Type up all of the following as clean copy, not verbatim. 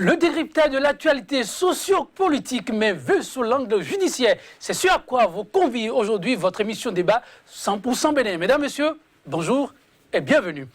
Le décryptage de l'actualité socio-politique, mais vu sous l'angle judiciaire, c'est ce à quoi vous convie aujourd'hui votre émission débat 100% Bénin. Mesdames, Messieurs, bonjour et bienvenue.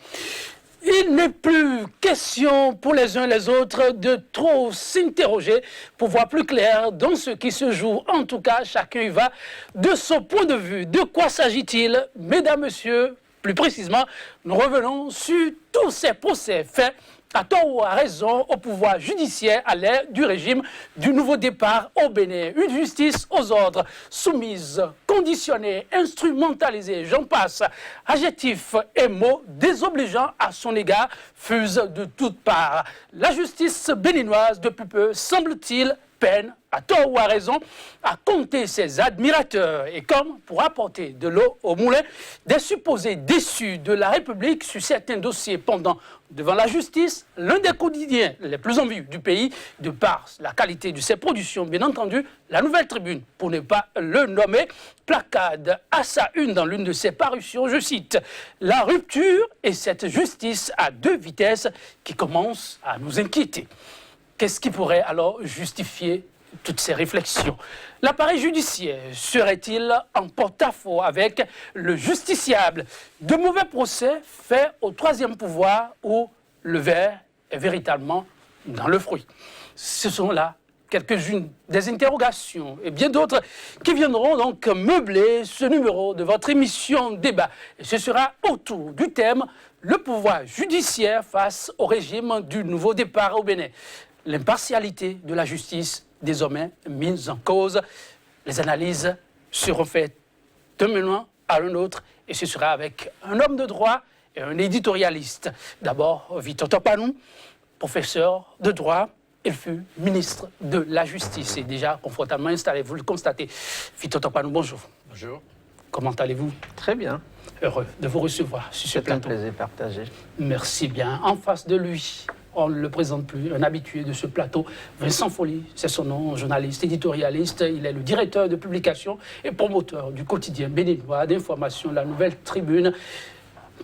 Il n'est plus question pour les uns et les autres de trop s'interroger pour voir plus clair dans ce qui se joue. En tout cas, chacun y va de son point de vue. De quoi s'agit-il, mesdames, messieurs? Plus précisément, nous revenons sur tous ces procès faits à tort ou à raison au pouvoir judiciaire à l'ère du régime du nouveau départ au Bénin. Une justice aux ordres, soumise, conditionnée, instrumentalisée, j'en passe. Adjectifs et mots désobligeants à son égard fusent de toutes parts. La justice béninoise, depuis peu, semble-t-il, peine, à tort ou à raison, à compter ses admirateurs. Et comme, pour apporter de l'eau au moulin, des supposés déçus de la République sur certains dossiers pendant devant la justice, l'un des quotidiens les plus en vue du pays, de par la qualité de ses productions, bien entendu, la Nouvelle Tribune, pour ne pas le nommer, placade à sa une dans l'une de ses parutions, je cite, « La rupture et cette justice à deux vitesses qui commence à nous inquiéter ». Qu'est-ce qui pourrait alors justifier toutes ces réflexions? L'appareil judiciaire serait-il en porte-à-faux avec le justiciable? De mauvais procès faits au troisième pouvoir où le ver est véritablement dans le fruit. Ce sont là quelques-unes des interrogations et bien d'autres qui viendront donc meubler ce numéro de votre émission débat. Et ce sera autour du thème « Le pouvoir judiciaire face au régime du nouveau départ au Bénin ». L'impartialité de la justice désormais mise en cause. Les analyses seront faites d'un moment à un autre et ce sera avec un homme de droit et un éditorialiste. D'abord, Victor Topanou, professeur de droit. Il fut ministre de la Justice et déjà confortablement installé, vous le constatez. Victor Topanou, bonjour. Bonjour. Comment allez-vous? Très bien. Heureux de vous recevoir sur ce plateau. C'est un plaisir partagé. Merci bien. En face de lui, on ne le présente plus, un habitué de ce plateau, Vincent Folly, c'est son nom, journaliste, éditorialiste. Il est le directeur de publication et promoteur du quotidien béninois d'information, la Nouvelle Tribune.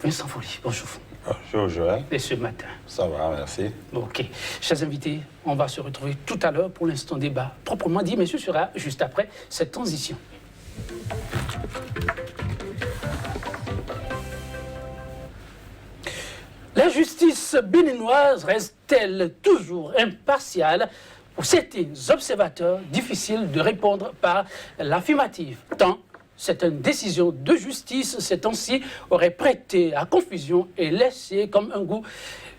Vincent Folly, bonjour. Bonjour Joël. Et ce matin. Ça va, merci. Ok. Chers invités, on va se retrouver tout à l'heure pour l'instant débat proprement dit, mais ce sera juste après cette transition. La justice béninoise reste-t-elle toujours impartiale? Pour certains observateurs, difficile de répondre par l'affirmative, tant cette décision de justice ces temps-ci aurait prêté à confusion et laissé comme un goût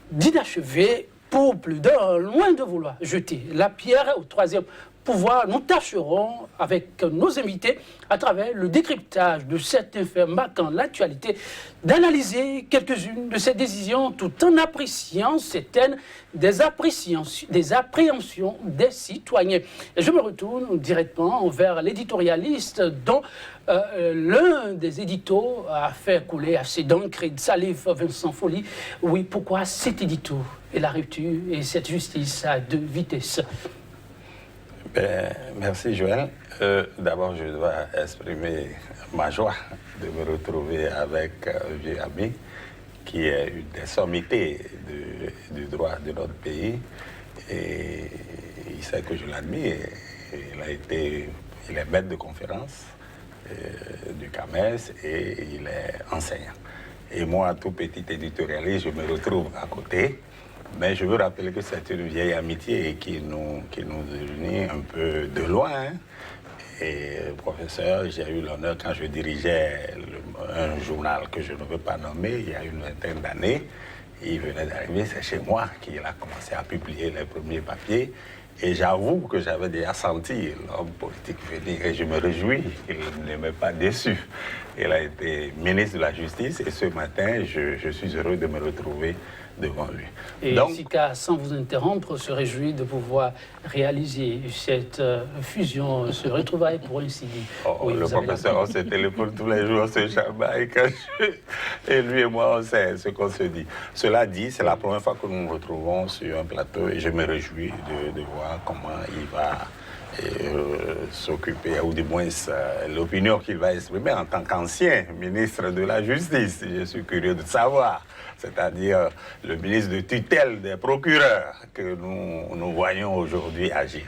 d'inachevé pour plus d'un, loin de vouloir jeter la pierre au troisième pouvoir. Nous tâcherons avec nos invités, à travers le décryptage de certains faits marquant l'actualité, d'analyser quelques-unes de ces décisions tout en appréciant certaines des appréhensions des citoyens. Et je me retourne directement vers l'éditorialiste dont l'un des éditos a fait couler assez d'encre et de salive, Vincent Folly. Oui, pourquoi cet édito et la rupture et cette justice à deux vitesses? Merci Joël. D'abord, je dois exprimer ma joie de me retrouver avec un vieux ami qui est une des sommités du droit de notre pays. Et il sait que je l'admire. Il est maître de conférence du CAMES et il est enseignant. Et moi, tout petit éditorialiste, je me retrouve à côté. Mais je veux rappeler que c'est une vieille amitié qui nous unit un peu de loin. Hein. Et professeur, j'ai eu l'honneur quand je dirigeais un journal que je ne veux pas nommer, il y a une vingtaine d'années. Il venait d'arriver, c'est chez moi qu'il a commencé à publier les premiers papiers. Et j'avoue que j'avais déjà senti l'homme politique venir et je me réjouis qu'il ne m'ait pas déçu. Il a été ministre de la Justice et ce matin, je suis heureux de me retrouver devant lui. Et donc, Sika, sans vous interrompre, se réjouit de pouvoir réaliser cette fusion, ce retrouvaille pour ainsi dire. Oh, oui, le professeur, on se téléphone tous les jours, on se chamaille, et lui et moi, on sait ce qu'on se dit. Cela dit, c'est la première fois que nous nous retrouvons sur un plateau et je me réjouis de voir comment il va s'occuper, ou du moins l'opinion qu'il va exprimer en tant qu'ancien ministre de la Justice. Je suis curieux de savoir, c'est-à-dire le ministre de tutelle des procureurs que nous voyons aujourd'hui agir.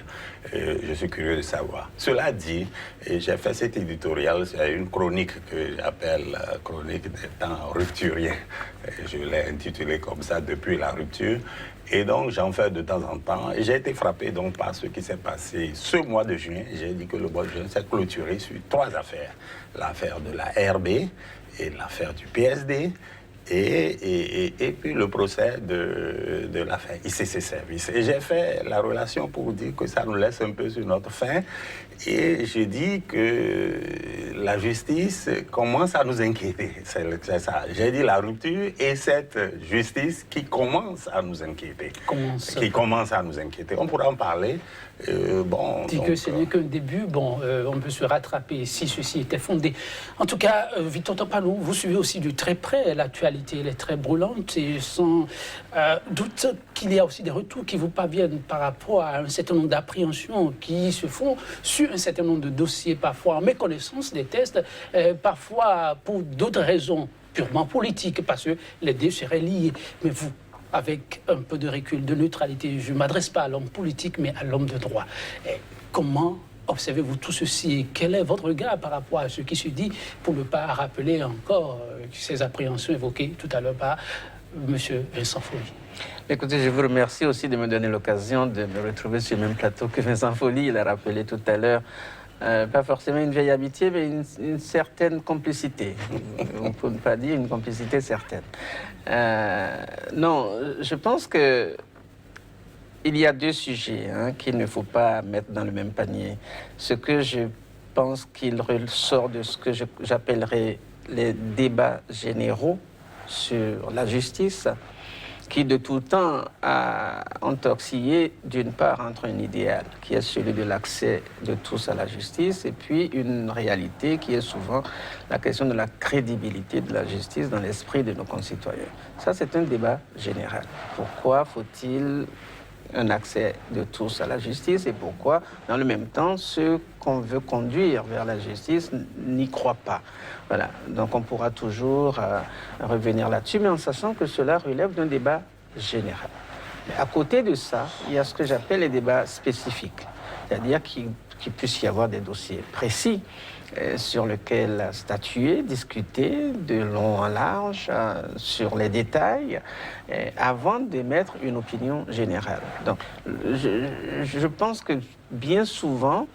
Je suis curieux de savoir. Cela dit, j'ai fait cet éditorial, c'est une chronique que j'appelle chronique des temps rupturiens. Je l'ai intitulée comme ça, depuis la rupture. Et donc, j'en fais de temps en temps. Et j'ai été frappé donc par ce qui s'est passé ce mois de juin. J'ai dit que le mois de juin s'est clôturé sur 3 affaires. L'affaire de la RB et l'affaire du PSD. Et puis le procès de l'affaire ICC Service. Et j'ai fait la relation pour dire que ça nous laisse un peu sur notre faim. Et je dis que la justice commence à nous inquiéter. C'est ça. J'ai dit la rupture et cette justice qui commence à nous inquiéter. Qui commence à nous inquiéter. On pourra en parler. Dit que ce n'est qu'un début, on peut se rattraper si ceci était fondé. En tout cas, Victor Tampano, vous suivez aussi de très près l'actualité, elle est très brûlante et sans doute qu'il y a aussi des retours qui vous parviennent par rapport à un certain nombre d'appréhensions qui se font sur un certain nombre de dossiers, parfois en méconnaissance des tests, parfois pour d'autres raisons purement politiques, parce que les deux seraient liés. Mais vous, avec un peu de recul, de neutralité, je ne m'adresse pas à l'homme politique, mais à l'homme de droit. Et comment observez-vous tout ceci et quel est votre regard par rapport à ce qui se dit, pour ne pas rappeler encore ces appréhensions évoquées tout à l'heure par M. Vincent Folly? Écoutez, je vous remercie aussi de me donner l'occasion de me retrouver sur le même plateau que Vincent Folly. Il a rappelé tout à l'heure, pas forcément une vieille amitié, mais une certaine complicité. On ne peut pas dire une complicité certaine. Non, je pense que il y a 2 sujets qu'il ne faut pas mettre dans le même panier. Ce que je pense qu'il ressort de ce que j'appellerais les débats généraux sur la justice, qui de tout temps ont oscillé d'une part entre un idéal qui est celui de l'accès de tous à la justice et puis une réalité qui est souvent la question de la crédibilité de la justice dans l'esprit de nos concitoyens. Ça, c'est un débat général. Pourquoi faut-il un accès de tous à la justice et pourquoi, dans le même temps, ceux qu'on veut conduire vers la justice n'y croient pas. Voilà. Donc on pourra toujours revenir là-dessus, mais en sachant que cela relève d'un débat général. Mais à côté de ça, il y a ce que j'appelle les débats spécifiques, c'est-à-dire qu'il puisse y avoir des dossiers précis sur lesquels statuer, discuter de long en large sur les détails avant d'émettre une opinion générale. Donc, je pense que bien souvent,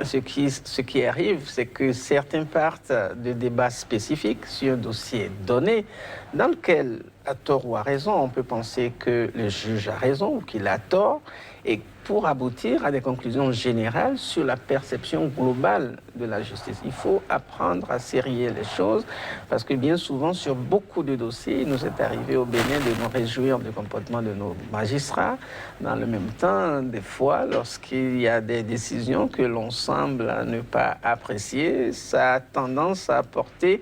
ce qui arrive, c'est que certains partent de débats spécifiques sur un dossier donné, dans lequel, à tort ou à raison, on peut penser que le juge a raison ou qu'il a tort, et pour aboutir à des conclusions générales sur la perception globale de la justice. Il faut apprendre à sérier les choses, parce que bien souvent, sur beaucoup de dossiers, il nous est arrivé au Bénin de nous réjouir du comportement de nos magistrats. Dans le même temps, des fois, lorsqu'il y a des décisions que l'on semble ne pas apprécier, ça a tendance à apporter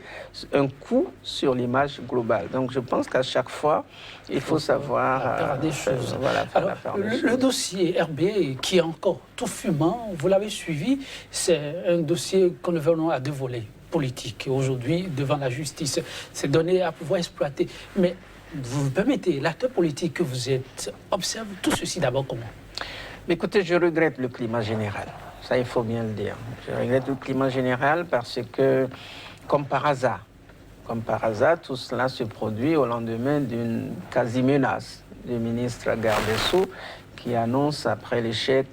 un coup sur l'image globale. Donc je pense qu'à chaque fois, il faut savoir des choses. faire la part des choses. Le dossier RB, qui est encore tout fumant, vous l'avez suivi, c'est un dossier qu'on le venons à 2 volets politiques. Aujourd'hui, devant la justice, c'est donné à pouvoir exploiter. Mais vous me permettez, l'acteur politique que vous êtes observe tout ceci d'abord comment? Écoutez, je regrette le climat général. Ça, il faut bien le dire. Je regrette le climat général parce que, comme par hasard, tout cela se produit au lendemain d'une quasi-menace du ministre garde des Sceaux qui annonce, après l'échec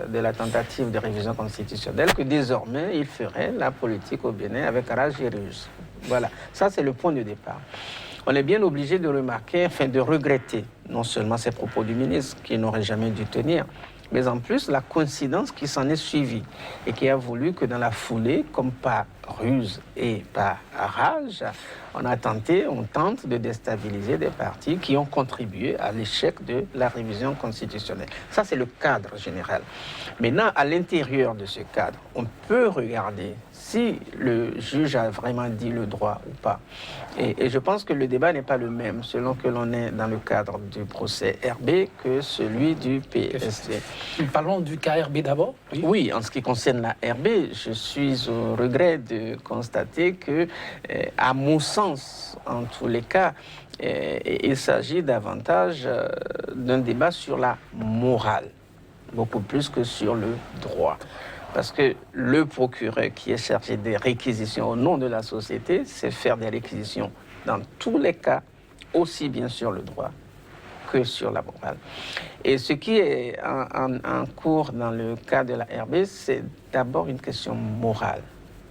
de la tentative de révision constitutionnelle, que désormais, il ferait la politique au Bénin avec rage et ruse. Voilà, ça c'est le point de départ. On est bien obligé de remarquer, de regretter, non seulement ces propos du ministre, qui n'aurait jamais dû tenir, mais en plus la coïncidence qui s'en est suivie et qui a voulu que dans la foulée, comme par ruse et par rage, on tente de déstabiliser des partis qui ont contribué à l'échec de la révision constitutionnelle. Ça, c'est le cadre général. Maintenant, à l'intérieur de ce cadre, on peut regarder si le juge a vraiment dit le droit ou pas. Et je pense que le débat n'est pas le même selon que l'on est dans le cadre du procès RB que celui du PSD. Parlons du cas RB d'abord. Oui, en ce qui concerne la RB, je suis au regret de constater que, à mon sens, en tous les cas, il s'agit davantage d'un débat sur la morale, beaucoup plus que sur le droit. Parce que le procureur qui est chargé des réquisitions au nom de la société, c'est faire des réquisitions dans tous les cas, aussi bien sur le droit que sur la morale. Et ce qui est en cours dans le cas de la RB, c'est d'abord une question morale,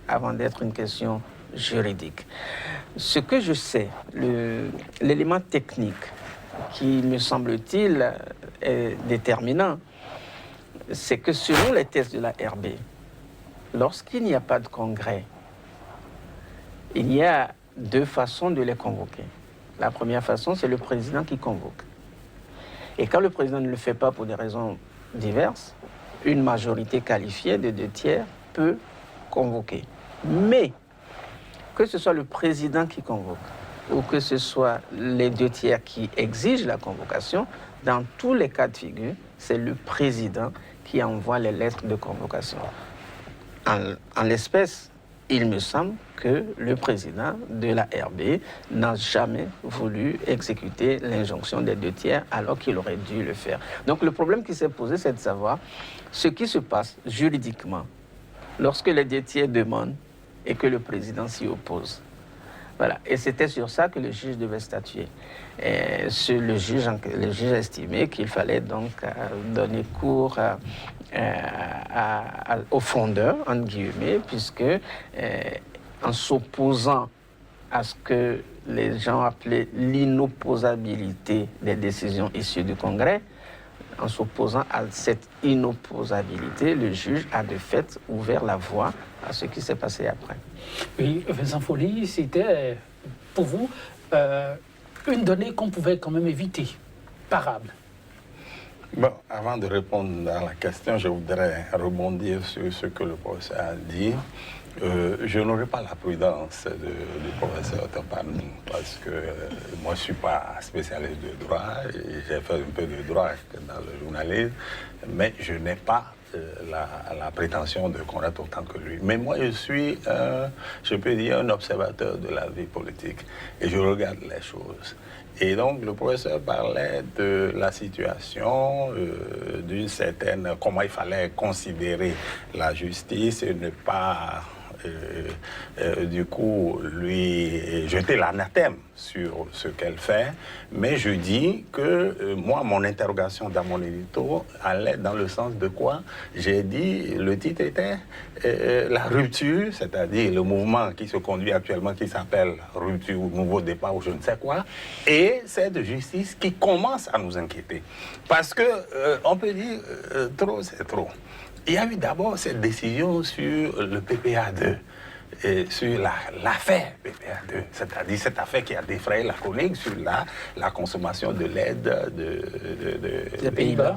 avant d'être une question juridique. Ce que je sais, l'élément technique qui, me semble-t-il, est déterminant, c'est que selon les tests de la RB, lorsqu'il n'y a pas de congrès, il y a deux façons de les convoquer. La première façon, c'est le président qui convoque. Et quand le président ne le fait pas pour des raisons diverses, une majorité qualifiée de 2/3 peut convoquer. Mais que ce soit le président qui convoque ou que ce soit les 2/3 qui exigent la convocation, dans tous les cas de figure, c'est le président qui envoie les lettres de convocation. En l'espèce, il me semble que le président de la RB n'a jamais voulu exécuter l'injonction des 2/3 alors qu'il aurait dû le faire. Donc le problème qui s'est posé, c'est de savoir ce qui se passe juridiquement lorsque les 2/3 demandent et que le président s'y oppose. Voilà. Et c'était sur ça que le juge devait statuer. Et le juge a estimé qu'il fallait donc donner cours au fondeur, entre guillemets, puisque en s'opposant à ce que les gens appelaient l'inopposabilité des décisions issues du Congrès, en s'opposant à cette inopposabilité, le juge a de fait ouvert la voie à ce qui s'est passé après. Oui, Vincent Folly, c'était pour vous une donnée qu'on pouvait quand même éviter, parable. Bon, avant de répondre à la question, je voudrais rebondir sur ce que le professeur a dit. Je n'aurai pas la prudence du professeur Tampanou parce que moi je ne suis pas spécialiste de droit, j'ai fait un peu de droit dans le journalisme, mais je n'ai pas la prétention de connaître autant que lui. Mais moi je suis, je peux dire, un observateur de la vie politique et je regarde les choses. Et donc, le professeur parlait de la situation, d'une certaine, comment il fallait considérer la justice et ne pas, du coup, lui jeter l'anathème sur ce qu'elle fait. Mais je dis que, moi, mon interrogation dans mon édito allait dans le sens de quoi? J'ai dit, le titre était la rupture, c'est-à-dire le mouvement qui se conduit actuellement, qui s'appelle rupture ou nouveau départ ou je ne sais quoi, et cette justice qui commence à nous inquiéter. Parce que, on peut dire, trop, c'est trop. Il y a eu d'abord cette décision sur le PPA2. Sur l'affaire PPA2, c'est-à-dire cette affaire qui a défrayé la chronique sur la consommation de l'aide des Pays-Bas.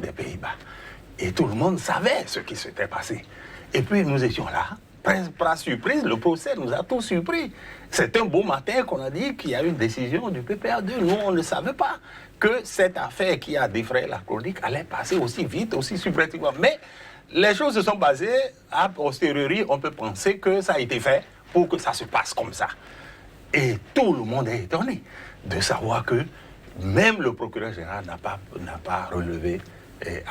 Et tout le monde savait ce qui s'était passé. Et puis nous étions là, par surprise, le procès nous a tous surpris. C'est un beau matin qu'on a dit qu'il y a eu une décision du PPA2. Nous, on ne savait pas que cette affaire qui a défrayé la chronique allait passer aussi vite, aussi subrepticement. Mais les choses se sont basées, a posteriori, on peut penser que ça a été fait pour que ça se passe comme ça. Et tout le monde est étonné de savoir que même le procureur général n'a pas relevé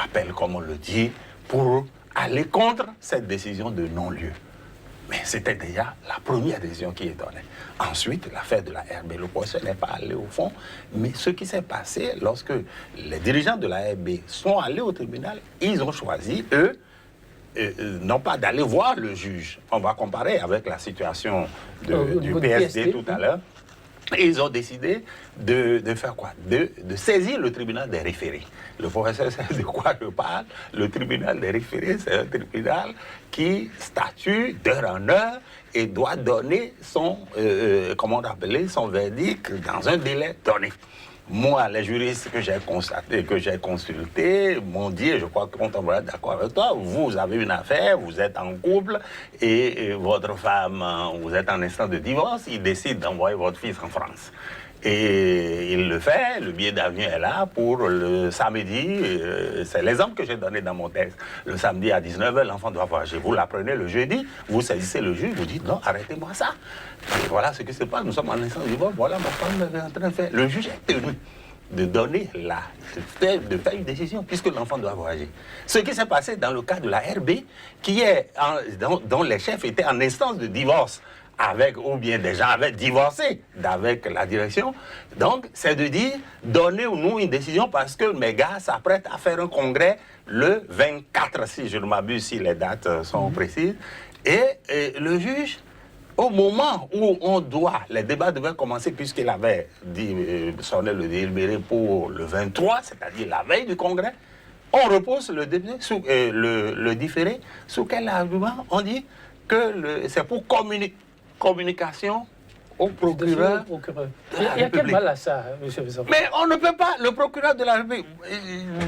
appel, comme on le dit, pour aller contre cette décision de non-lieu. Mais c'était déjà la première décision qui étonnait. Ensuite, l'affaire de la RB, le procès n'est pas allé au fond, mais ce qui s'est passé lorsque les dirigeants de la RB sont allés au tribunal, ils ont choisi, eux, non pas d'aller voir le juge. On va comparer avec la situation du PSD tout à l'heure. Et ils ont décidé de faire quoi? De saisir le tribunal des référés. Le professeur sait de quoi je parle. Le tribunal des référés, c'est un tribunal qui statue d'heure en heure et doit donner son, son verdict dans un délai donné. Moi, les juristes que j'ai constatés, que j'ai consultés, m'ont dit, et je crois qu'on va être d'accord avec toi, vous avez une affaire, vous êtes en couple, et votre femme, vous êtes en instance de divorce, il décide d'envoyer votre fils en France. Et il le fait, le billet d'avion est là pour le samedi, c'est l'exemple que j'ai donné dans mon texte. Le samedi à 19h, l'enfant doit voyager. Vous l'apprenez le jeudi, vous saisissez le juge, vous dites non, arrêtez-moi ça. Et voilà ce qui se passe, nous sommes en instance de divorce, voilà ma femme est en train de faire. Le juge est tenu de donner de faire une décision puisque l'enfant doit voyager. Ce qui s'est passé dans le cas de la RB, dont les chefs étaient en instance de divorce, ou bien des gens avaient divorcé avec la direction. Donc, c'est de dire, donnez-nous une décision parce que mes gars s'apprêtent à faire un congrès le 24, si je ne m'abuse, si les dates sont précises. Et le juge, au moment où les débats devaient commencer, puisqu'il avait sonné le délibéré pour le 23, c'est-à-dire la veille du congrès, on repose le différé. Sous quel argument? On dit que c'est pour communication au procureur. Il y a quel mal à ça, M. Besson? Mais on ne peut pas, le procureur de la République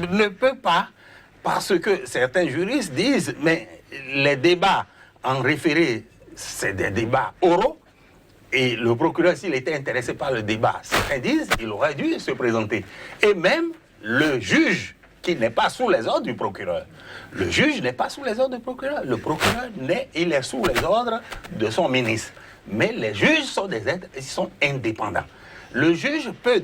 ne peut pas, parce que certains juristes disent, mais les débats en référé, c'est des débats oraux, et le procureur, s'il était intéressé par le débat, certains disent, il aurait dû se présenter. Et même le juge, qui n'est pas sous les ordres du procureur. Le juge n'est pas sous les ordres du procureur. Le procureur, il est sous les ordres de son ministre. Mais les juges sont des êtres, ils sont indépendants. Le juge peut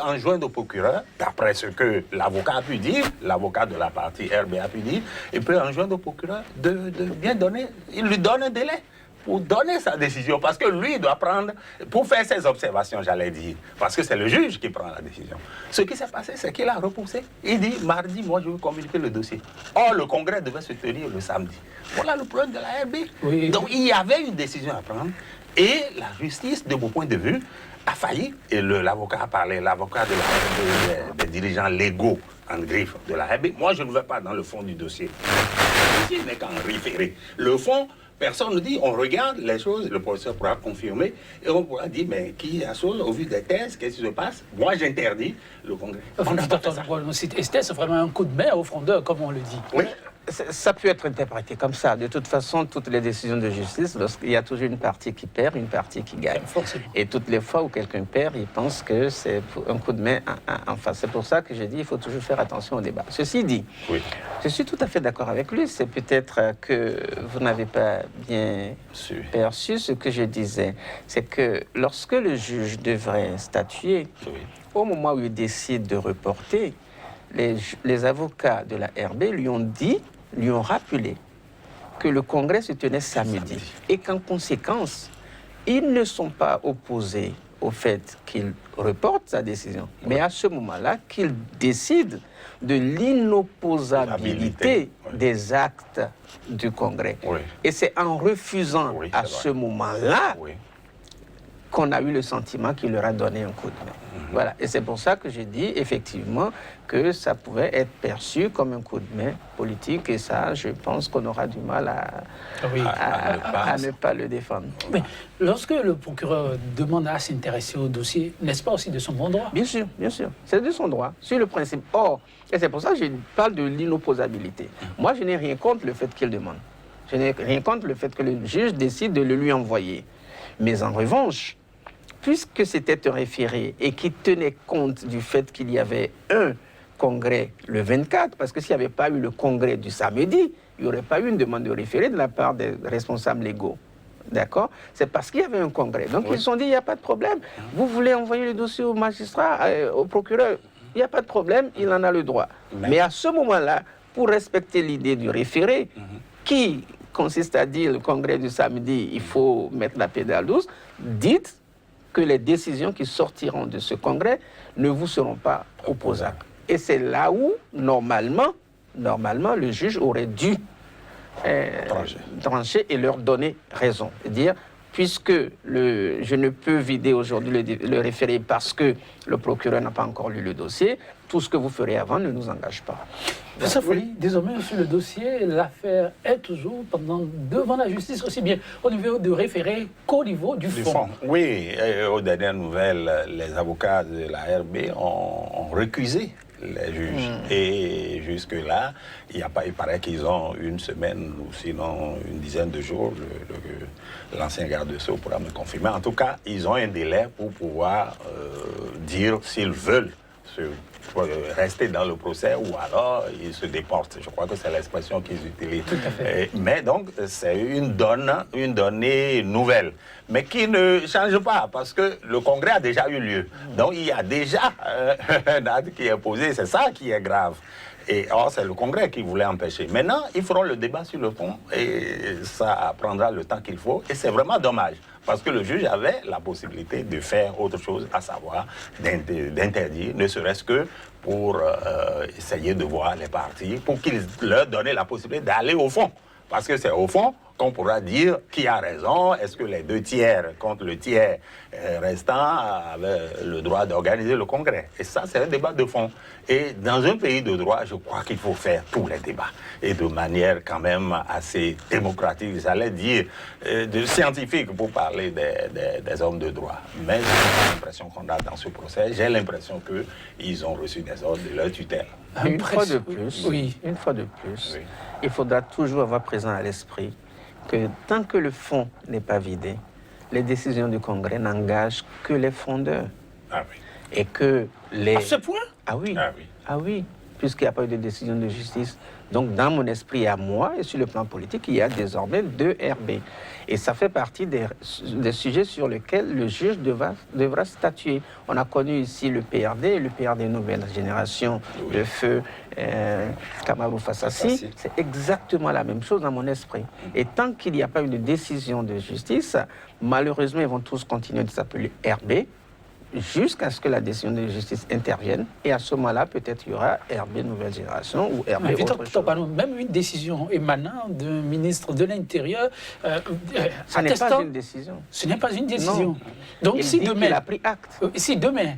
enjoindre au procureur, d'après ce que l'avocat a pu dire, l'avocat de la partie RB a pu dire, il peut enjoindre au procureur de bien donner, il lui donne un délai pour donner sa décision, parce que lui, il doit prendre, pour faire ses observations, j'allais dire, parce que c'est le juge qui prend la décision. Ce qui s'est passé, c'est qu'il a repoussé. Il dit, mardi, moi, je veux communiquer le dossier. Or, le congrès devait se tenir le samedi. Voilà le problème de la RB. Oui. Donc, il y avait une décision à prendre, et la justice, de mon point de vue, a failli, et l'avocat a parlé, l'avocat des dirigeants légaux, en griffe de la RB. Moi, je ne vais pas dans le fond du dossier. Le dossier n'est qu'en référé. Le fond, personne ne dit, on regarde les choses, le professeur pourra confirmer, et on pourra dire, mais qui assaut, au vu des thèses, qu'est-ce qui se passe? Moi, j'interdis le congrès. Est-ce vraiment un coup de main aux frondeurs, comme on le dit? Oui. Ça peut être interprété comme ça. De toute façon, toutes les décisions de justice, il y a toujours une partie qui perd, une partie qui gagne. Forcément. Et toutes les fois où quelqu'un perd, il pense que c'est un coup de main en face. C'est pour ça que je dis qu'il faut toujours faire attention au débat. Ceci dit, oui, je suis tout à fait d'accord avec lui. C'est peut-être que vous n'avez pas bien perçu ce que je disais. C'est que lorsque le juge devrait statuer, oui, au moment où il décide de reporter, les avocats de la RB lui ont rappelé que le congrès se tenait samedi et qu'en conséquence, ils ne sont pas opposés au fait qu'il reporte sa décision, mais à ce moment-là, qu'il décide de l'inopposabilité des actes du congrès. Oui. Et c'est en refusant à ce moment-là qu'on a eu le sentiment qu'il leur a donné un coup de main. Voilà, et c'est pour ça que j'ai dit effectivement que ça pouvait être perçu comme un coup de main politique, et ça, je pense qu'on aura du mal à ne pas le défendre. Mais lorsque le procureur demande à s'intéresser au dossier, n'est-ce pas aussi de son bon droit? Bien sûr, c'est de son droit, sur le principe. Or, et c'est pour ça que je parle de l'inopposabilité. Moi, je n'ai rien contre le fait qu'il demande. Je n'ai rien contre le fait que le juge décide de le lui envoyer. Mais en revanche, puisque c'était un référé et qui tenait compte du fait qu'il y avait un congrès le 24, parce que s'il n'y avait pas eu le congrès du samedi, il n'y aurait pas eu une demande de référé de la part des responsables légaux. D'accord? C'est parce qu'il y avait un congrès. Donc ils se sont dit, il n'y a pas de problème. Vous voulez envoyer le dossier au magistrat, au procureur, il n'y a pas de problème, il en a le droit. Mais à ce moment-là, pour respecter l'idée du référé, qui consiste à dire le congrès du samedi, il faut mettre la pédale douce, dites que les décisions qui sortiront de ce congrès ne vous seront pas opposables. Et c'est là où, normalement, le juge aurait dû trancher et leur donner raison. C'est-à-dire, puisque je ne peux vider aujourd'hui le référé parce que le procureur n'a pas encore lu le dossier, tout ce que vous ferez avant ne nous engage pas. Ça folie, désormais sur le dossier, l'affaire est toujours devant la justice, aussi bien au niveau du référé qu'au niveau du fond. Oui, aux dernières nouvelles, les avocats de la RB ont récusé les juges. Et jusque-là, il paraît qu'ils ont une semaine ou sinon une dizaine de jours. L'ancien garde de Sceaux pourra me confirmer. En tout cas, ils ont un délai pour pouvoir dire s'ils veulent rester dans le procès ou alors ils se déportent. Je crois que c'est l'expression qu'ils utilisent. Tout à fait. Mais donc, c'est une donnée nouvelle, mais qui ne change pas parce que le congrès a déjà eu lieu. Donc, il y a déjà un acte qui est posé. C'est ça qui est grave. Et or, c'est le Congrès qui voulait empêcher. Maintenant, ils feront le débat sur le fond et ça prendra le temps qu'il faut. Et c'est vraiment dommage parce que le juge avait la possibilité de faire autre chose, à savoir d'interdire, ne serait-ce que pour essayer de voir les partis, pour qu'ils leur donnent la possibilité d'aller au fond. Parce que c'est au fond qu'on pourra dire qui a raison, est-ce que les 2 tiers contre le tiers restant avaient le droit d'organiser le congrès. Et ça, c'est un débat de fond. Et dans un pays de droit, je crois qu'il faut faire tous les débats. Et de manière quand même assez démocratique, j'allais dire, de scientifique pour parler des hommes de droit. Mais j'ai l'impression qu'on a dans ce procès, j'ai l'impression qu'ils ont reçu des ordres de leur tutelle. Une fois de plus, il faudra toujours avoir présent à l'esprit que tant que le fond n'est pas vidé, les décisions du Congrès n'engagent que les fondeurs. Ah oui. Et que les... À ce point? Ah oui. Ah oui. Ah oui, puisqu'il n'y a pas eu de décision de justice. Donc, dans mon esprit à moi, et sur le plan politique, il y a désormais 2 RB. Et ça fait partie des sujets sur lesquels le juge devra statuer. On a connu ici le PRD, le PRD Nouvelle Génération, de feu Kamarou Fassassi. C'est exactement la même chose dans mon esprit. Et tant qu'il n'y a pas eu de décision de justice, malheureusement, ils vont tous continuer de s'appeler RB, jusqu'à ce que la décision de justice intervienne. Et à ce moment-là, peut-être il y aura RB Nouvelle Génération ou RB autre chose. Même une décision émanant d'un ministre de l'Intérieur... ça n'est pas une décision. Ce n'est pas une décision. Non. Donc si demain... il a pris acte. Si demain,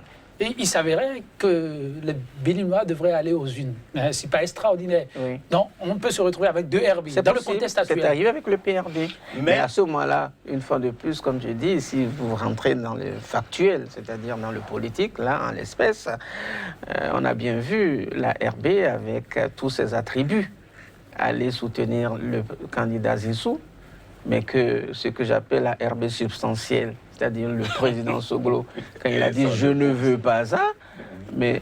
il s'avérait que les Béninois devraient aller aux unes. Ce n'est pas extraordinaire. Oui. Donc, on peut se retrouver avec 2 RB dans le contexte actuel. C'est arrivé avec le PRD. Mais à ce moment-là, une fois de plus, comme je dis, si vous rentrez dans le factuel, c'est-à-dire dans le politique, là, en l'espèce, on a bien vu la RB avec tous ses attributs aller soutenir le candidat Zissou, mais que ce que j'appelle la RB substantielle, c'est-à-dire le président Soglo, quand il a dit « je ne veux pas ça », mais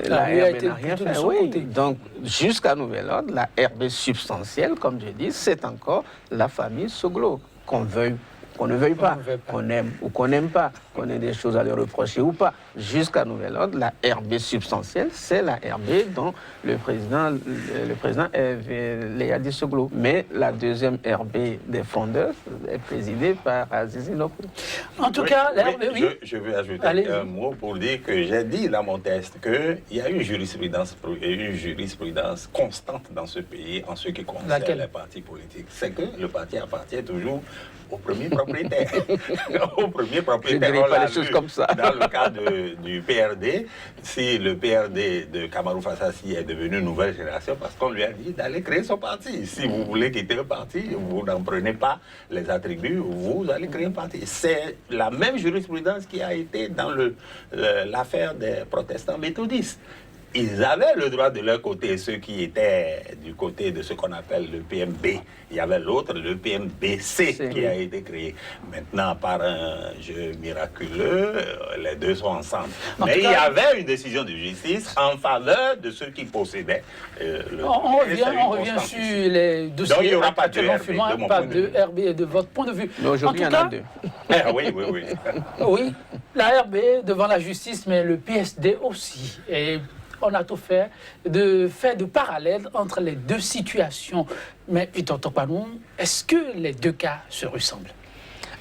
la RB n'a rien fait. Oui. Donc, jusqu'à nouvel ordre, la RB substantielle, comme je dis, c'est encore la famille Soglo, qu'on ne veuille pas, qu'on aime ou qu'on n'aime pas, qu'on ait des choses à lui reprocher ou pas. Jusqu'à nouvel ordre, la RB substantielle, c'est la RB dont le président est Léa Soglo. Mais la deuxième RB des fondeurs est présidée par Azizi Nokou. En tout cas, je veux ajouter un mot pour dire que j'ai dit dans mon texte qu'il y a une jurisprudence constante dans ce pays en ce qui concerne les partis politiques. C'est que le parti appartient toujours au premier propriétaire. Au premier propriétaire. Je ne dirais pas les choses comme ça. Dans le cas du PRD, si le PRD de Kamarou Fassassi est devenu Nouvelle Génération, parce qu'on lui a dit d'aller créer son parti. Si vous voulez quitter le parti, vous n'en prenez pas les attributs, vous allez créer un parti. C'est la même jurisprudence qui a été dans l'affaire des protestants méthodistes. Ils avaient le droit de leur côté, ceux qui étaient du côté de ce qu'on appelle le PMB. Il y avait l'autre, le PMBC, qui a été créé. Maintenant, par un jeu miraculeux, les deux sont ensemble. Mais il y avait une décision de justice en faveur de ceux qui possédaient on revient sur les dossiers. Donc, il n'y aura pas de RB, pas de RB de votre point de vue. Mais aujourd'hui, il y en a 2. Oui. Oui, la RB devant la justice, mais le PSD aussi. Et on a tout fait de parallèles entre les 2 situations. Mais Victor Tokpanou, est-ce que les 2 cas se ressemblent?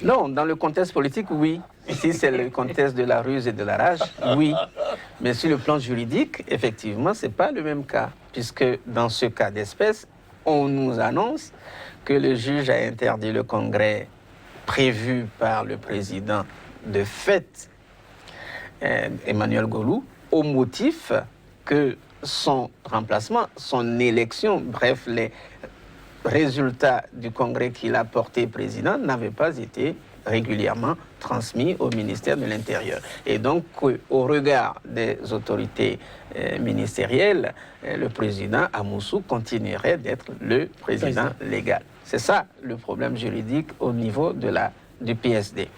Non, dans le contexte politique, oui. Ici, c'est le contexte de la ruse et de la rage, oui. Mais sur le plan juridique, effectivement, ce n'est pas le même cas. Puisque dans ce cas d'espèce, on nous annonce que le juge a interdit le congrès prévu par le président de fait, Emmanuel Golou, au motif que son remplacement, son élection, bref, les résultats du congrès qu'il a porté président n'avaient pas été régulièrement transmis au ministère de l'Intérieur. Et donc, au regard des autorités ministérielles, le président Amoussou continuerait d'être le président légal. C'est ça le problème juridique au niveau du PSD.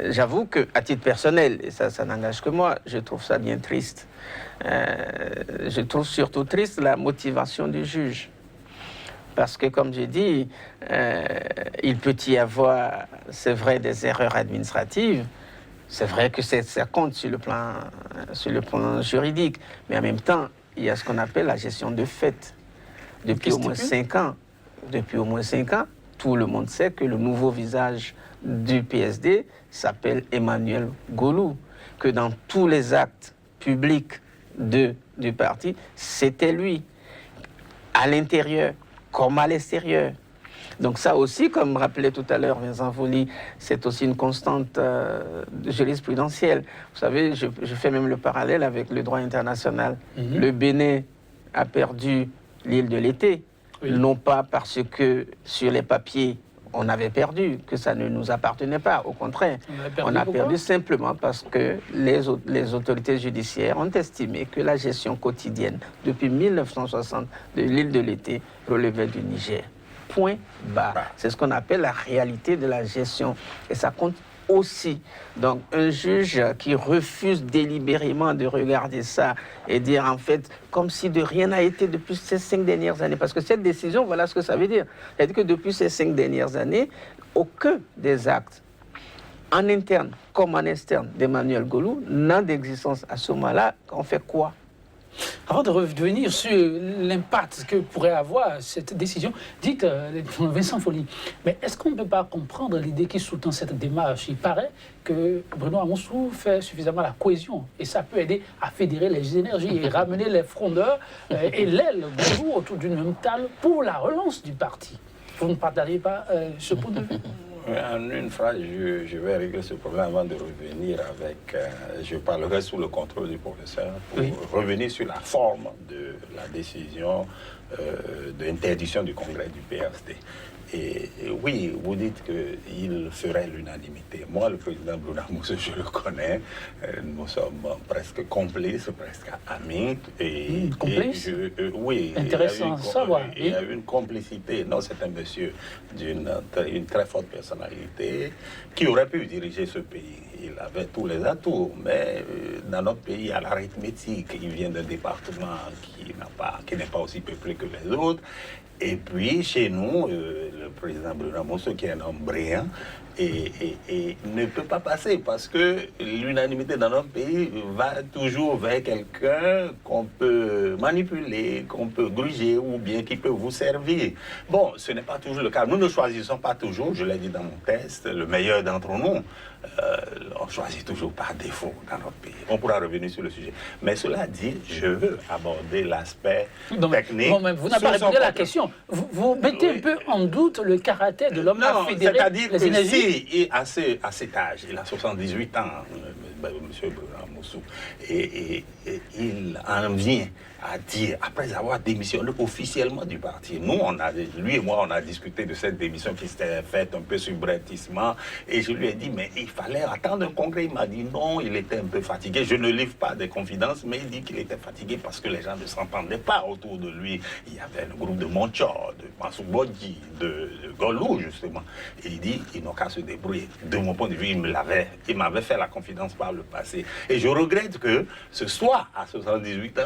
J'avoue qu'à titre personnel, et ça n'engage que moi, je trouve ça bien triste. Je trouve surtout triste la motivation du juge. Parce que, comme j'ai dit, il peut y avoir, c'est vrai, des erreurs administratives. C'est vrai que ça compte sur le plan juridique. Mais en même temps, il y a ce qu'on appelle la gestion de fait. Depuis au moins 5 ans, tout le monde sait que le nouveau visage du PSD s'appelle Emmanuel Golou. Que dans tous les actes publics du parti, c'était lui. À l'intérieur comme à l'extérieur. Donc ça aussi, comme rappelait tout à l'heure Vincent Folly, c'est aussi une constante jurisprudentielle. Vous savez, je fais même le parallèle avec le droit international. Le Bénin a perdu l'île de l'été, non pas parce que sur les papiers on avait perdu, que ça ne nous appartenait pas. Au contraire, on a perdu simplement parce que les autorités judiciaires ont estimé que la gestion quotidienne depuis 1960 de l'île de l'été relevait du Niger. Point barre. C'est ce qu'on appelle la réalité de la gestion. Et ça compte aussi. Donc, un juge qui refuse délibérément de regarder ça et dire, en fait, comme si de rien n'a été depuis ces 5 dernières années. Parce que cette décision, voilà ce que ça veut dire. C'est-à-dire que depuis ces 5 dernières années, aucun des actes, en interne comme en externe, d'Emmanuel Golou n'a d'existence. À ce moment-là, on fait quoi? Avant de revenir sur l'impact que pourrait avoir cette décision, dites Vincent Folly, mais est-ce qu'on ne peut pas comprendre l'idée qui sous-tend cette démarche? Il paraît que Bruno Amoussou fait suffisamment la cohésion et ça peut aider à fédérer les énergies et ramener les frondeurs et l'aile toujours autour d'une même table pour la relance du parti. Vous ne partagez pas ce point de vue? En une phrase, je vais régler ce problème avant de revenir avec... je parlerai sous le contrôle du professeur pour revenir sur la forme de la décision d'interdiction du congrès du PSD. Et oui, vous dites qu'il ferait l'unanimité. Moi, le président Bruno Amoussou, je le connais. Nous sommes presque complices, presque amis. Complices? Oui. Intéressant, savoir. Il y a une complicité. Non, c'est un monsieur d'une très forte personnalité qui aurait pu diriger ce pays. Il avait tous les atouts, mais dans notre pays, il y a l'arithmétique. Il vient d'un département qui n'est pas aussi peuplé que les autres. Et puis, chez nous, le président Bruno Amoussou, qui est un homme brillant, et ne peut pas passer parce que l'unanimité dans notre pays va toujours vers quelqu'un qu'on peut manipuler, qu'on peut gruger ou bien qui peut vous servir. Bon, ce n'est pas toujours le cas. Nous ne choisissons pas toujours, je l'ai dit dans mon test, le meilleur d'entre nous. On choisit toujours par défaut dans notre pays. On pourra revenir sur le sujet. Mais cela dit, je veux aborder l'aspect technique. Non, mais vous n'avez pas répondu à la question. Vous mettez un peu en doute le caractère de l'homme à fédérer les énergies. Si, à cet âge, il a 78 ans, M. Amoussou, et il en vient à dire, après avoir démissionné officiellement du parti, lui et moi, on a discuté de cette démission qui s'était faite un peu subrepticement, et je lui ai dit, mais il fallait attendre un congrès. Il m'a dit non, il était un peu fatigué. Je ne livre pas des confidences, mais il dit qu'il était fatigué parce que les gens ne s'entendaient pas autour de lui. Il y avait le groupe de Monchor, de Massoubodji, de Golou, justement. Et il dit, ils n'ont qu'à se débrouiller. De mon point de vue, il m'avait fait la confidence par le passé. Et je regrette que ce soit à 78 ans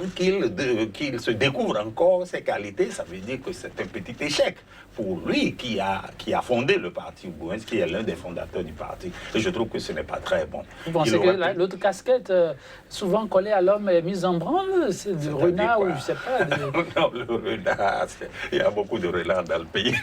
qu'il se découvre encore ses qualités. Ça veut dire que c'est un petit échec pour lui qui a fondé le parti Bouens, qui est l'un des fondateurs du parti. Et je trouve que ce n'est pas très bon. Vous pensez que l'autre casquette, souvent collée à l'homme, est mise en branle? C'est du renard ou je ne sais pas. Non, le renard, il y a beaucoup de renards dans le pays.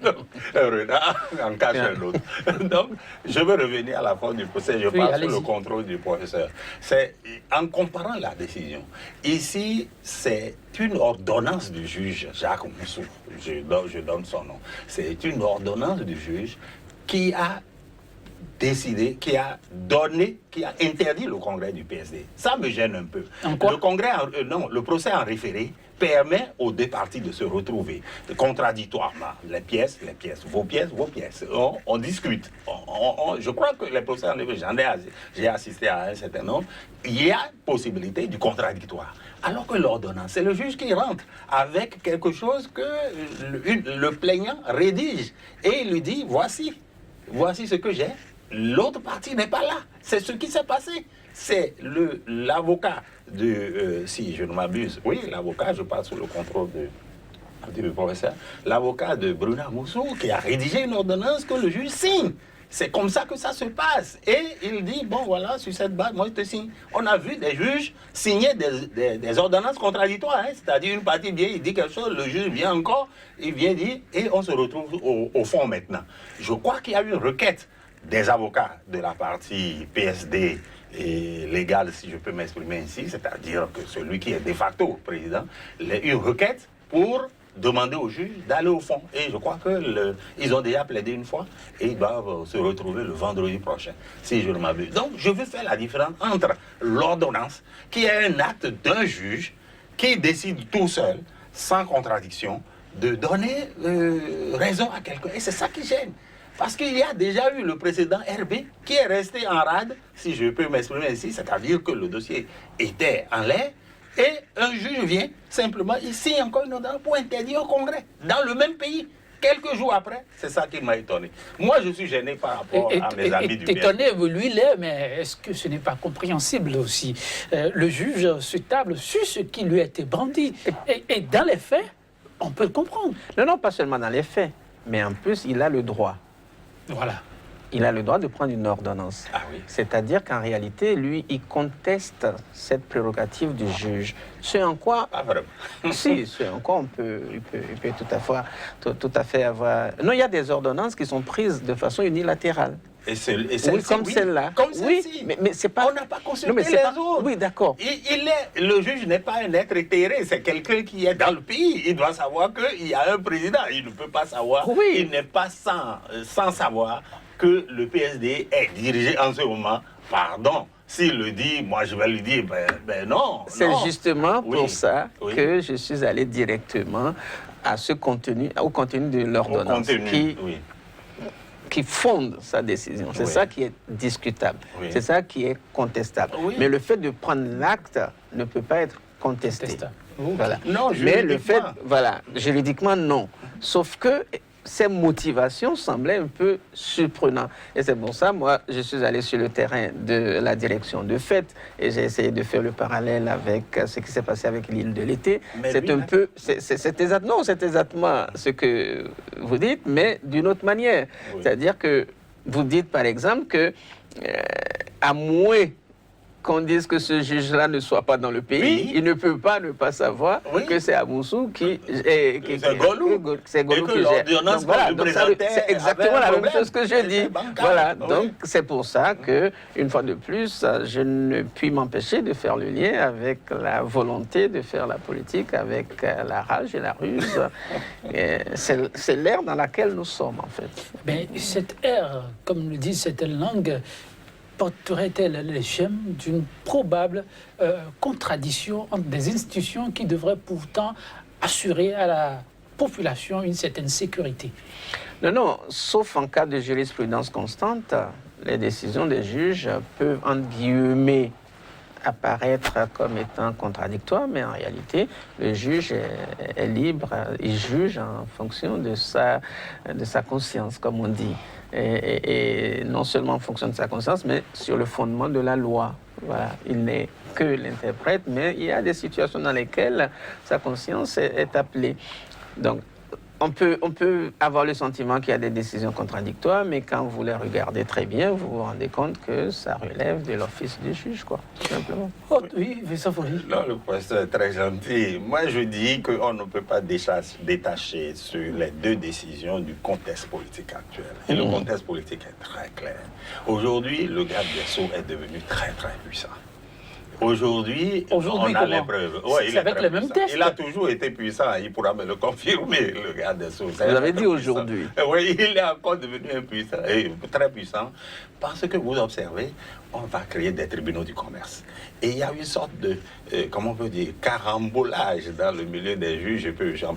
Donc, un renard en cache un autre. Donc, je veux revenir à la forme du procès. Je parle sous le contrôle du professeur. C'est en comparant la décision. Ici, c'est une ordonnance du juge Jacques Moussou. Je donne son nom. C'est une ordonnance du juge qui a décidé, qui a donné, qui a interdit le congrès du PSD. Ça me gêne un peu. En quoi? Le procès en référé permet aux deux parties de se retrouver contradictoirement. Les pièces, vos pièces. On discute. Je crois que les procès en référé, j'ai assisté à un certain nombre, il y a possibilité du contradictoire. Alors que l'ordonnance, c'est le juge qui rentre avec quelque chose que le plaignant rédige et il lui dit, voici ce que j'ai. L'autre partie n'est pas là. C'est ce qui s'est passé. C'est l'avocat de, si je ne m'abuse, oui, l'avocat, je passe sous le contrôle du professeur, l'avocat de Bruna Moussou qui a rédigé une ordonnance que le juge signe. C'est comme ça que ça se passe. Et il dit, bon voilà, sur cette base, moi je te signe. On a vu des juges signer des ordonnances contradictoires. Hein, c'est-à-dire une partie vient, il dit quelque chose, le juge vient encore, il vient dire, et on se retrouve au fond maintenant. Je crois qu'il y a eu une requête des avocats de la partie PSD et légale, si je peux m'exprimer ainsi, c'est-à-dire que celui qui est de facto président, il y a eu une requête pour demander au juge d'aller au fond. Et je crois qu'ils ont déjà plaidé une fois et ils doivent se retrouver le vendredi prochain, si je ne m'abuse. Donc, je veux faire la différence entre l'ordonnance, qui est un acte d'un juge qui décide tout seul, sans contradiction, de donner raison à quelqu'un. Et c'est ça qui gêne. Parce qu'il y a déjà eu le précédent RB qui est resté en rade, si je peux m'exprimer ainsi, c'est-à-dire que le dossier était en l'air, et un juge vient simplement, il signe encore une ordonnance pour interdire au Congrès, dans le même pays. Quelques jours après, c'est ça qui m'a étonné. Moi, je suis gêné par rapport à mes amis du étonné, lui l'est, mais est-ce que ce n'est pas compréhensible aussi? Le juge se table sur ce qui lui a été brandi. Et dans les faits, on peut le comprendre. Non, pas seulement dans les faits, mais en plus, il a le droit. Voilà. Il a le droit de prendre une ordonnance. Ah oui. C'est-à-dire qu'en réalité, lui, il conteste cette prérogative du juge. Ce en quoi... Pas vraiment. Si, ce en quoi il peut tout à fait avoir... Non, il y a des ordonnances qui sont prises de façon unilatérale. Et celle-ci, oui, comme celle-là. Comme celle-ci. Oui, mais c'est pas... On n'a pas consulté les autres. Oui, d'accord. Le juge n'est pas un être éthéré, c'est quelqu'un qui est dans le pays. Il doit savoir qu'il y a un président. Il ne peut pas savoir. Oui. Il n'est pas sans savoir que le PSD est dirigé en ce moment. Pardon. S'il le dit, moi je vais lui dire, ben non. C'est justement pour Oui. ça Oui. que je suis allé directement à ce contenu, au contenu de l'ordonnance qui fonde sa décision. C'est ça qui est discutable. Oui. C'est ça qui est contestable. Oui. Mais le fait de prendre l'acte ne peut pas être contesté. Contestable. Voilà. Non, mais le fait, juridiquement. voilà, juridiquement non. Sauf que ces motivations semblaient un peu surprenantes. Et c'est pour ça, moi, je suis allé sur le terrain de la direction de fait et j'ai essayé de faire le parallèle avec ce qui s'est passé avec l'île de l'été. Mais C'est lui, un là- peu, c'est exactement ce que vous dites, mais d'une autre manière. Oui. C'est-à-dire que vous dites, par exemple, que à moins qu'on dise que ce juge-là ne soit pas dans le pays, Oui. il ne peut pas ne pas savoir Oui. que c'est Amoussou qui C'est Golou. c'est Golou Et que qui gère. l'ordonnance Donc voilà, qu'on lui donc ça, présentait c'est exactement avait un la même problème. chose que je dis. C'était bancal. Voilà, Oui. donc c'est pour ça que, une fois de plus, je ne puis m'empêcher de faire le lien avec la volonté de faire la politique, avec la rage et la ruse. Et c'est l'ère dans laquelle nous sommes, en fait. Mais cette ère, comme le dit cette langue, porterait-elle les gemmes d'une probable contradiction entre des institutions qui devraient pourtant assurer à la population une certaine sécurité? Non, sauf en cas de jurisprudence constante, les décisions des juges peuvent, entre guillemets, apparaître comme étant contradictoires, mais en réalité, le juge est libre, il juge en fonction de sa conscience, comme on dit. Et non seulement en fonction de sa conscience, mais sur le fondement de la loi. Voilà. Il n'est que l'interprète, mais il y a des situations dans lesquelles sa conscience est appelée. Donc, on peut avoir le sentiment qu'il y a des décisions contradictoires, mais quand vous les regardez très bien, vous vous rendez compte que ça relève de l'office du juge, quoi, tout simplement. Oh, oui, Vincent Faury. Non, le professeur est très gentil. Moi, je dis qu'on ne peut pas détacher sur les deux décisions du contexte politique actuel. Et le contexte politique est très clair. Aujourd'hui, le garde des Sceaux est devenu très, très puissant. Aujourd'hui, on a comment? les preuves. C'est il est avec très les mêmes puissant. tests. Il a toujours été puissant, il pourra me le confirmer, le garde des Sceaux. Vous avez dit aujourd'hui. Oui, il est encore devenu impuissant, et très puissant, parce que vous observez, on va créer des tribunaux du commerce. Et il y a une sorte de, comment on peut dire, carambolage dans le milieu des juges,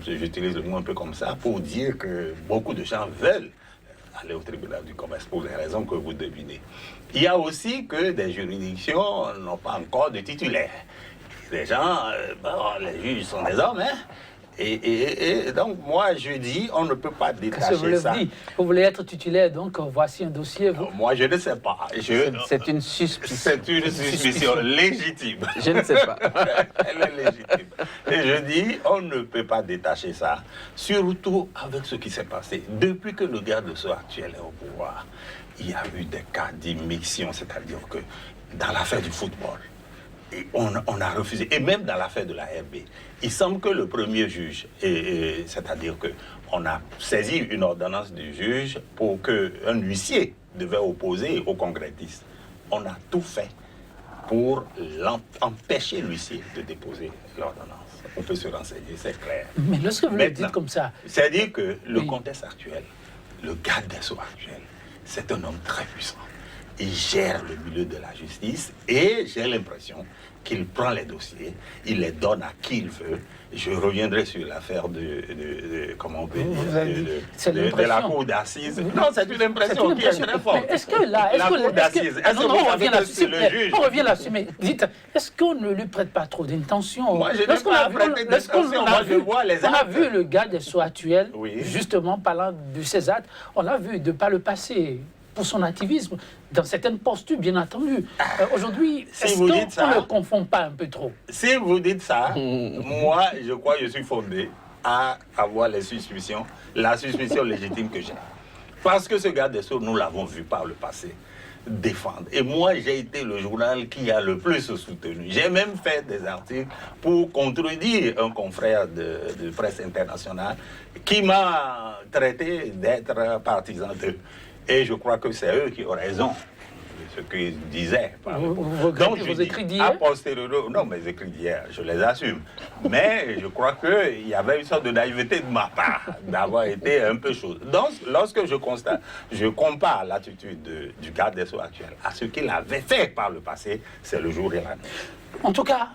j'utilise le mot un peu comme ça, pour dire que beaucoup de gens veulent aller au tribunal du commerce pour les raisons que vous devinez. Il y a aussi que des juridictions n'ont pas encore de titulaires. Les gens, les juges sont des hommes, hein. Et donc, moi, je dis, on ne peut pas détacher ça. Vous voulez être titulaire, donc voici un dossier. Moi, je ne sais pas. C'est une suspicion. C'est une suspicion légitime. Je ne sais pas. Elle est légitime. Et je dis, on ne peut pas détacher ça, surtout avec ce qui s'est passé. Depuis que le garde des Sceaux actuel est au pouvoir, il y a eu des cas d'immixtion, c'est-à-dire que dans l'affaire du football, et on a refusé, et même dans l'affaire de la RB, il semble que le premier juge, c'est-à-dire qu'on a saisi une ordonnance du juge pour qu'un huissier devait opposer aux congressistes. On a tout fait pour empêcher l'huissier de déposer l'ordonnance. On peut se renseigner, c'est clair. Mais lorsque vous le dites comme ça... C'est-à-dire que le contexte actuel, le garde des Sceaux actuel, c'est un homme très puissant. Il gère le milieu de la justice et j'ai l'impression qu'il prend les dossiers, il les donne à qui il veut. Je reviendrai sur l'affaire comment on peut dire, de la cour d'assises. Non, c'est une impression qui est très forte. Est-ce que là, la cour d'assises, on revient là-dessus, le juge? On revient là-dessus, mais dites, est-ce qu'on ne lui prête pas trop d'intention? Moi, je n'ai pas prêté d'intention, moi je vois les actes. On a vu le garde des Sceaux actuel, oui, justement parlant de ces actes, on l'a vu de par le passé, pour son activisme, dans certaines postures, bien entendu. Aujourd'hui, si est-ce qu'on ne le confond pas un peu trop? Si vous dites ça, moi, je crois que je suis fondé à avoir les suspicions, la suspicion légitime que j'ai. Parce que ce garde des Sceaux, nous l'avons vu par le passé défendre. Et moi, j'ai été le journal qui a le plus soutenu. J'ai même fait des articles pour contredire un confrère de presse internationale qui m'a traité d'être partisan d'eux. Et je crois que c'est eux qui ont raison de ce qu'ils disaient. Donc, vos écrits d'hier? Non, mes écrits d'hier, je les assume. Mais je crois qu'il y avait une sorte de naïveté de ma part, d'avoir été un peu chaud. Donc, lorsque je constate, je compare l'attitude du garde des Sceaux actuel à ce qu'il avait fait par le passé, c'est le jour et la nuit. En tout cas,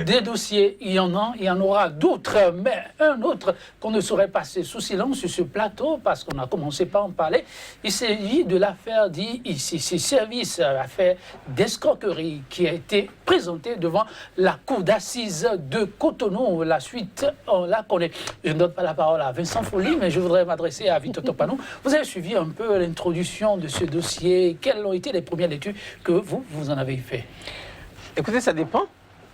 des dossiers, il y en a, il y en aura d'autres, mais un autre qu'on ne saurait passer sous silence sur ce plateau, parce qu'on a commencé par en parler, il s'agit de l'affaire d'ICC Service, l'affaire d'escroquerie qui a été présentée devant la cour d'assises de Cotonou. La suite, on la connaît. Je ne donne pas la parole à Vincent Folly, mais je voudrais m'adresser à Vito Topano. Vous avez suivi un peu l'introduction de ce dossier. Quelles ont été les premières lectures que vous en avez fait? Écoutez, ça dépend.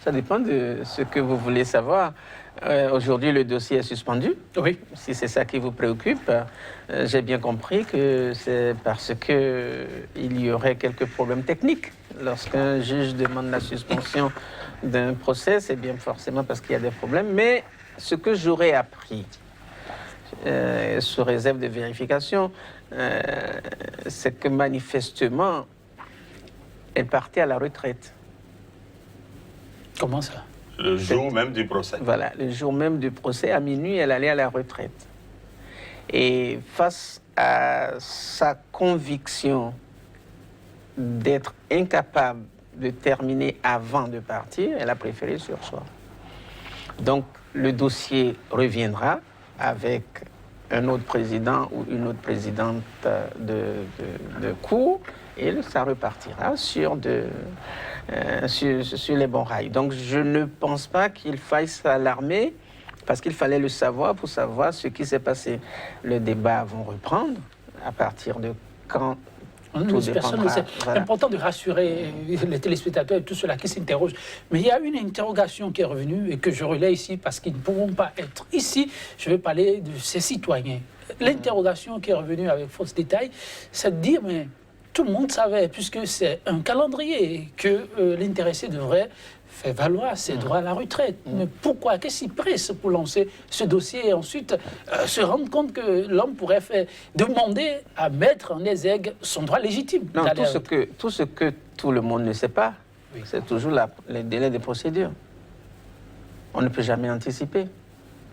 Ça dépend de ce que vous voulez savoir. Aujourd'hui, le dossier est suspendu. Oui. Si c'est ça qui vous préoccupe, j'ai bien compris que c'est parce qu'il y aurait quelques problèmes techniques. Lorsqu'un juge demande la suspension d'un procès, c'est bien forcément parce qu'il y a des problèmes. Mais ce que j'aurais appris, sous réserve de vérification, c'est que manifestement, elle partait à la retraite. Comment ça? Le jour même du procès. Voilà, le jour même du procès, à minuit, elle allait à la retraite. Et face à sa conviction d'être incapable de terminer avant de partir, elle a préféré surseoir. Donc, le dossier reviendra avec un autre président ou une autre présidente de cour, et ça repartira sur les bons rails. Donc je ne pense pas qu'il faille s'alarmer, parce qu'il fallait le savoir pour savoir ce qui s'est passé. Le débat va reprendre à partir de quand. Personne ne sait. C'est important de rassurer les téléspectateurs et tous ceux-là qui s'interrogent. Mais il y a une interrogation qui est revenue et que je relais ici parce qu'ils ne pourront pas être ici. Je vais parler de ces citoyens. L'interrogation qui est revenue avec fausse détail, c'est de dire, mais tout le monde savait, puisque c'est un calendrier, que l'intéressé devrait faire valoir ses droits à la retraite. Mais pourquoi? Qu'est-ce qui presse pour lancer ce dossier et ensuite se rendre compte que l'homme pourrait demander à mettre en exergue son droit légitime? Non, tout ce que tout le monde ne sait pas, Oui. C'est toujours les délais de procédure. On ne peut jamais anticiper.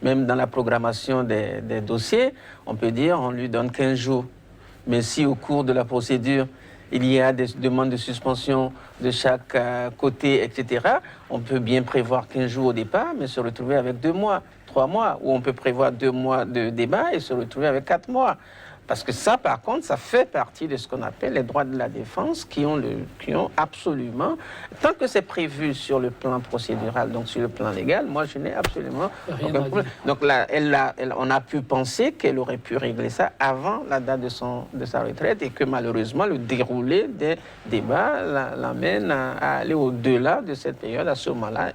Même dans la programmation des dossiers, on peut dire on lui donne 15 jours. Mais si au cours de la procédure, il y a des demandes de suspension de chaque côté, etc., on peut bien prévoir 15 jours au départ, mais se retrouver avec 2 mois, 3 mois, ou on peut prévoir 2 mois de débat et se retrouver avec 4 mois. Parce que ça, par contre, ça fait partie de ce qu'on appelle les droits de la défense qui ont absolument, tant que c'est prévu sur le plan procédural, donc sur le plan légal, moi je n'ai absolument aucun problème. Donc là, on a pu penser qu'elle aurait pu régler ça avant la date de sa retraite et que malheureusement le déroulé des débats l'amène à aller au-delà de cette période. À ce moment-là,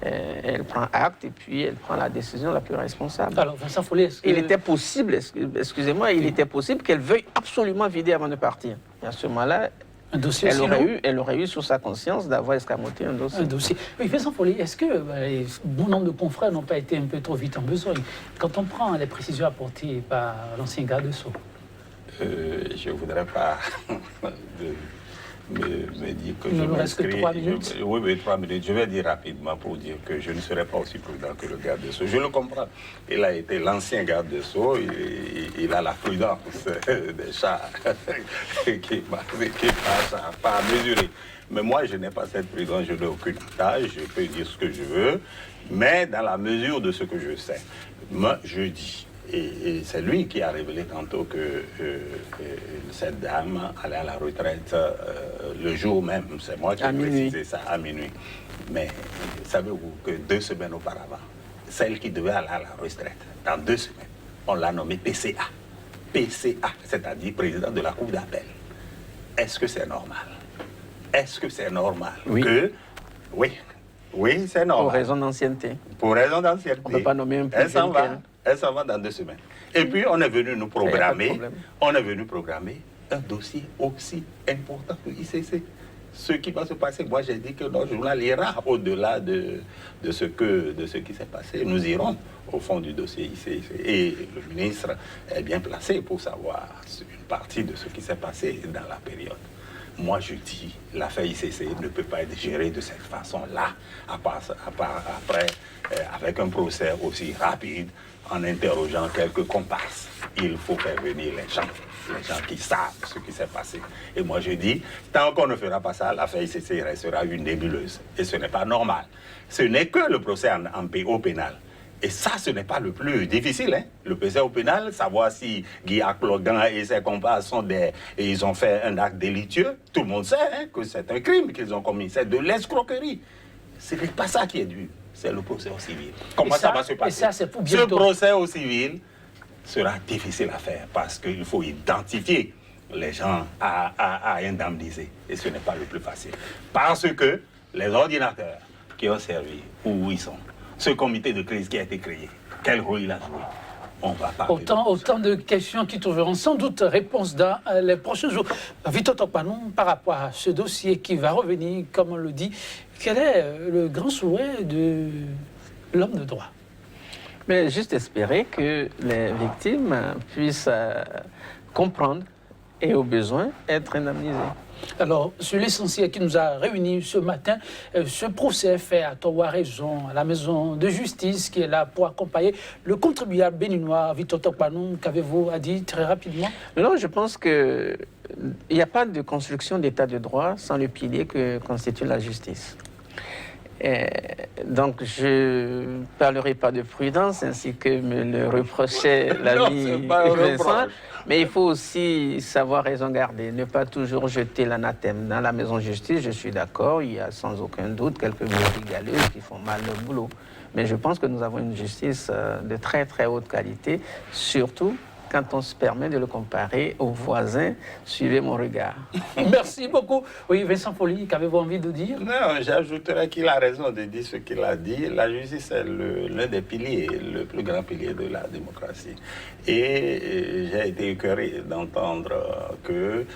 elle prend acte et puis elle prend la décision la plus responsable. Alors, Vincent Follet, il était possible, excusez-moi, il était possible qu'elle veuille absolument vider avant de partir. Et à ce moment-là, elle aurait eu sous sa conscience d'avoir escamoté un dossier. Oui, Vincent Follet, est-ce que bon nombre de confrères n'ont pas été un peu trop vite en besogne quand on prend les précisions apportées par l'ancien garde des Sceaux? Je ne voudrais pas me dire que il je ne reste que 3 minutes. Oui, mais 3 minutes. Je vais dire rapidement pour dire que je ne serai pas aussi prudent que le garde des Sceaux. Je le comprends. Il a été l'ancien garde des Sceaux. Il a la prudence des chats qui passe à pas mesurer. Mais moi, je n'ai pas cette prudence. Je n'ai aucune tâche. Je peux dire ce que je veux. Mais dans la mesure de ce que je sais, moi, je dis. Et c'est lui qui a révélé tantôt que cette dame allait à la retraite le jour même. C'est moi qui ai précisé ça, à minuit. Mais savez-vous que 2 semaines auparavant, celle qui devait aller à la retraite, dans 2 semaines, on l'a nommée PCA. PCA, c'est-à-dire président de la Cour d'appel. Est-ce que c'est normal? Est-ce que c'est normal que... Oui, c'est normal. Pour raison d'ancienneté. Pour raison d'ancienneté. On ne peut pas nommer un Elle s'en va. Elle s'en va dans 2 semaines. Et puis, on est venu nous programmer. On est venu programmer un dossier aussi important que l'ICC. Ce qui va se passer, moi j'ai dit que notre journal ira au-delà de ce qui s'est passé. Nous irons au fond du dossier ICC. Et le ministre est bien placé pour savoir une partie de ce qui s'est passé dans la période. Moi, je dis, l'affaire ICC ne peut pas être gérée de cette façon-là, après, avec un procès aussi rapide, en interrogeant quelques comparses. Il faut faire venir les gens qui savent ce qui s'est passé. Et moi, je dis, tant qu'on ne fera pas ça, l'affaire ICC restera une nébuleuse. Et ce n'est pas normal. Ce n'est que le procès au pénal. Et ça, ce n'est pas le plus difficile. Hein. Le procès au pénal, savoir si Guy Aklogan et ses comparses ils ont fait un acte délitieux. Tout le monde sait que c'est un crime qu'ils ont commis. C'est de l'escroquerie. Ce n'est pas ça qui est dur. C'est le procès au civil. Comment ça va se passer? Ce procès au civil sera difficile à faire parce qu'il faut identifier les gens à indemniser. Et ce n'est pas le plus facile. Parce que les ordinateurs qui ont servi, où ils sont? Ce comité de crise qui a été créé, quel rôle il a joué? On va parler autant de questions qui trouveront sans doute réponse dans les prochains jours. Vito Tokpanou, par rapport à ce dossier qui va revenir, comme on le dit, quel est le grand souhait de l'homme de droit? Mais juste espérer que les victimes puissent comprendre et au besoin être indemnisées. Alors, sur l'essentiel qui nous a réunis ce matin, ce procès fait à tort ou à raison à la maison de justice qui est là pour accompagner le contribuable béninois Vito Tokpanou. Qu'avez-vous à dire très rapidement? Non, je pense qu'il n'y a pas de construction d'état de droit sans le pilier que constitue la justice. Donc, je ne parlerai pas de prudence, ainsi que me le reprochait l'ami Vincent, mais il faut aussi savoir raison garder, ne pas toujours jeter l'anathème. Dans la maison de justice, je suis d'accord, il y a sans aucun doute quelques galeuses qui font mal le boulot. Mais je pense que nous avons une justice de très très haute qualité, surtout quand on se permet de le comparer aux voisins. Suivez mon regard. Merci beaucoup. Oui, Vincent Follet, qu'avez-vous envie de dire? Non, j'ajouterais qu'il a raison de dire ce qu'il a dit. La justice est l'un des piliers, le plus grand pilier de la démocratie. Et j'ai été écœuré d'entendre que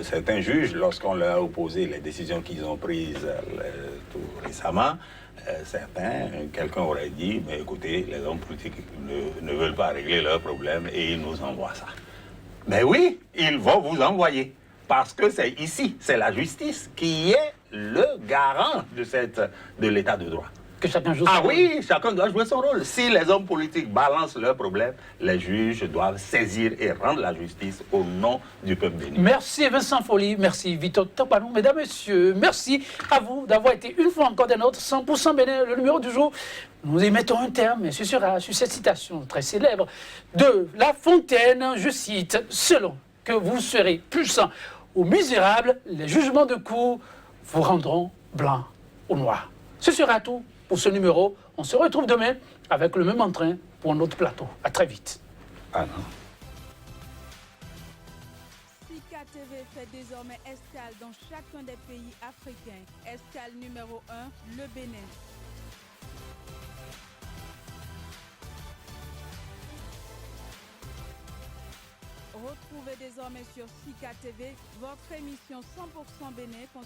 certains juges, lorsqu'on leur a opposé les décisions qu'ils ont prises tout récemment, quelqu'un aurait dit, mais écoutez, les hommes politiques ne veulent pas régler leurs problèmes et ils nous envoient ça. Mais oui, ils vont vous envoyer. parce que c'est ici, c'est la justice qui est le garant de l'état de droit. Que chacun joue son Ah rôle. oui, chacun doit jouer son rôle. Si les hommes politiques balancent leurs problèmes, les juges doivent saisir et rendre la justice au nom du peuple béni. Merci Vincent Folly, merci Victor Topanou. Mesdames, Messieurs, merci à vous d'avoir été une fois encore des nôtres. 100% Bénin, le numéro du jour. Nous y mettons un terme, et ce sera sur cette citation très célèbre de La Fontaine, je cite, « Selon que vous serez puissant ou misérable, les jugements de cour vous rendront blanc ou noir. » Ce sera tout pour ce numéro. On se retrouve demain avec le même entrain pour un autre plateau. À très vite. Ah non. Sika TV fait désormais escale dans chacun des pays africains. Escale numéro 1, le Bénin. Retrouvez désormais sur Sika TV votre émission 100% Bénin.